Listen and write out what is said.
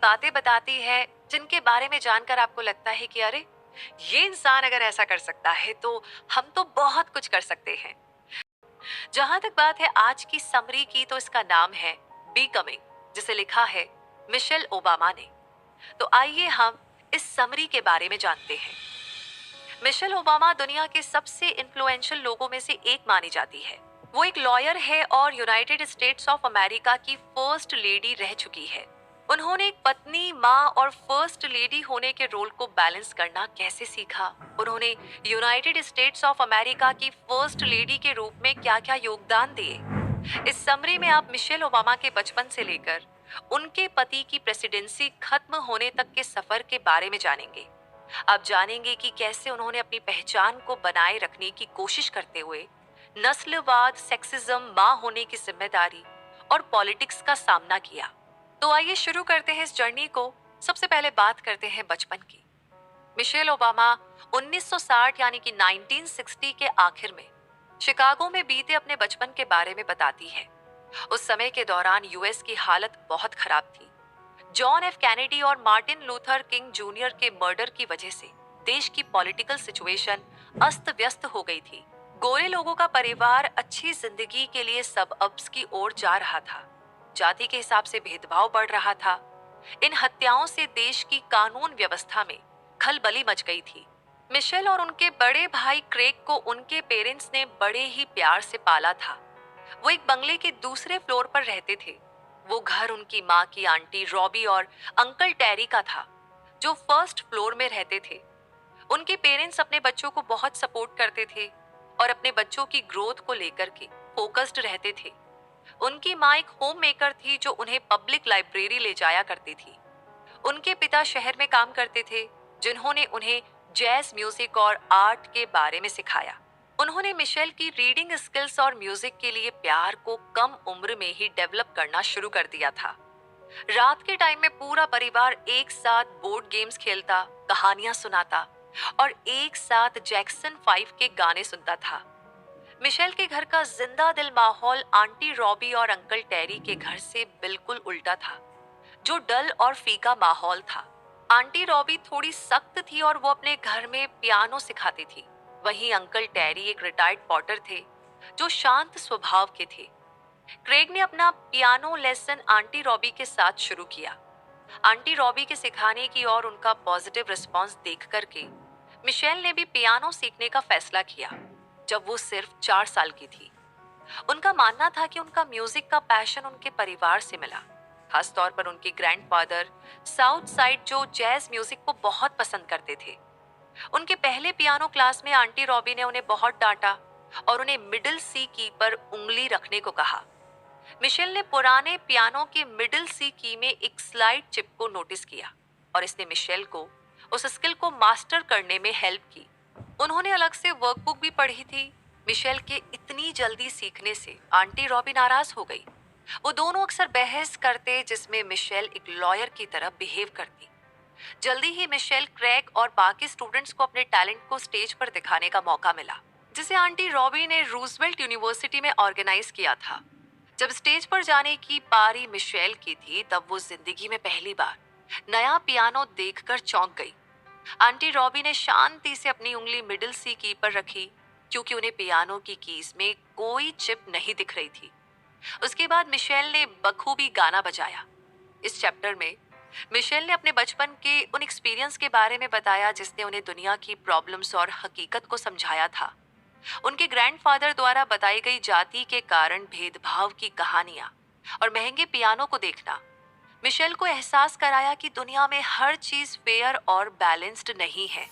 बातें बताती है जिनके बारे में जानकर आपको लगता है कि अरे, ये इंसान अगर ऐसा कर सकता है तो हम तो बहुत कुछ कर सकते हैं। जहां तक बात है आज की समरी की, तो इसका नाम है बीकमिंग, जिसे लिखा है मिशेल ओबामा ने। तो आइए हम इस समरी के बारे में जानते हैं। मिशेल ओबामा दुनिया के सबसे इन्फ्लुएंशियल लोगों में से एक मानी जाती है। वो एक लॉयर है और यूनाइटेड स्टेट्स ऑफ अमेरिका की फर्स्ट लेडी रह चुकी है। उन्होंने एक पत्नी, माँ और फर्स्ट लेडी होने के रोल को बैलेंस करना कैसे सीखा, उन्होंने यूनाइटेड स्टेट्स ऑफ अमेरिका की फर्स्ट लेडी के रूप में क्या-क्या योगदान दिए। इस समरी में आप मिशेल ओबामा के बचपन से लेकर उनके पति की प्रेसिडेंसी खत्म होने तक के सफर के बारे में जानेंगे। आप जानेंगे कि कैसे उन्होंने अपनी पहचान को बनाए रखने की कोशिश करते हुए नस्लवाद, सेक्सिज्म, मां होने की जिम्मेदारी और पॉलिटिक्स का सामना किया। तो आइए शुरू करते हैं इस जर्नी को। सबसे पहले बात करते हैं बचपन की। मिशेल ओबामा 1960 यानी कि 1960 के आखिर में शिकागो में बीते अपने बचपन के बारे में बताती है। उस समय के दौरान यूएस की हालत बहुत खराब थी। जॉन एफ कैनेडी और मार्टिन लूथर किंग जूनियर के मर्डर की वजह से देश की पॉलिटिकल सिचुएशन अस्त व्यस्त हो गई थी। गोरे लोगों का परिवार अच्छी जिंदगी के लिए सबअब्स की ओर जा रहा था। जाति के हिसाब से भेदभाव बढ़ रहा था। इन हत्याओं से देश की कानून व्यवस्था में खलबली मच गई थी। मिशेल और उनके बड़े भाई क्रेग को उनके पेरेंट्स ने बड़े ही प्यार से पाला था। वो एक बंगले के दूसरे फ्लोर पर रहते थे। वो घर उनकी माँ की आंटी रॉबी और अंकल टेरी का था, जो फर्स्ट फ्लोर में रहते थे। उनके पेरेंट्स अपने बच्चों को बहुत सपोर्ट करते थे और अपने बच्चों की ग्रोथ को लेकर के फोकस्ड रहते थे। उनकी माँ एक होम मेकर थी जो उन्हें पब्लिक लाइब्रेरी ले जाया करती थी। उनके पिता शहर में काम करते थे, जिन्होंने उन्हें जैज म्यूजिक और आर्ट के बारे में सिखाया। उन्होंने मिशेल की रीडिंग स्किल्स और म्यूजिक के लिए प्यार को कम उम्र में ही डेवलप करना शुरू कर दिया था। रात के टाइम में पूरा परिवार एक साथ बोर्ड गेम्स खेलता, कहानियां सुनाता और एक साथ जैक्सन 5 के गाने सुनता था। मिशेल के घर का जिंदा दिल माहौल आंटी रॉबी और अंकल टेरी के घर से बिल्कुल उल्टा था, जो डल और फीका माहौल था। आंटी रॉबी थोड़ी सख्त थी और वो अपने घर में पियानो सिखाती थी। वहीं अंकल टेरी एक रिटायर्ड पॉटर थे, जो शांत स्वभाव के थे। क्रेग ने अपना पियानो लेसन आंटी रॉबी के साथ शुरू किया। आंटी रॉबी के सिखाने की और उनका पॉजिटिव रिस्पांस देख करके मिशेल ने भी पियानो सीखने का फैसला किया जब वो सिर्फ 4 साल की थी। उनका मानना था कि उनका म्यूजिक का पैशन उनके परिवार से मिला, खासतौर पर उनके ग्रैंडफादर साउथ साइड, जो जैज म्यूजिक को बहुत पसंद करते थे। उनके पहले पियानो क्लास में आंटी रॉबी ने उन्हें बहुत डांटा और उन्हें मिडिल सी की पर उंगली रखने को कहा। मिशेल ने पुराने पियानो के मिडिल सी की में एक स्लाइड चिप को नोटिस किया और इसने मिशेल को उस स्किल को मास्टर करने में हेल्प की। उन्होंने अलग से वर्कबुक भी पढ़ी थी। मिशेल के इतनी जल्दी सीखने से आंटी रॉबी नाराज हो गई। वो दोनों अक्सर बहस करते, जिसमें मिशेल एक लॉयर की तरह बिहेव करती। जल्दी ही मिशेल, क्रेग और बाकी स्टूडेंट्स को अपने टैलेंट को स्टेज पर दिखाने का मौका मिला, जिसे आंटी रॉबी ने रूजवेल्ट यूनिवर्सिटी में ऑर्गेनाइज किया था। जब स्टेज पर जाने की पारी मिशेल की थी, तब वो जिंदगी में पहली बार नया पियानो देखकर चौंक गई। आंटी रॉबी ने शांति से अपनी उंगली मिडिल सी की पर रखी, क्योंकि उन्हें पियानो की कीज में कोई चिप नहीं दिख रही थी। उसके बाद मिशेल ने बखूबी गाना बजाया। इस चैप्टर में मिशेल ने अपने बचपन के उन एक्सपीरियंस के बारे में बताया जिसने उन्हें दुनिया की प्रॉब्लम्स और हकीकत को समझाया था। उनके ग्रैंडफादर द्वारा बताई गई जाति के कारण भेदभाव की कहानियां और महंगे पियानो को देखना मिशेल को एहसास कराया कि दुनिया में हर चीज फेयर और बैलेंस्ड नहीं है।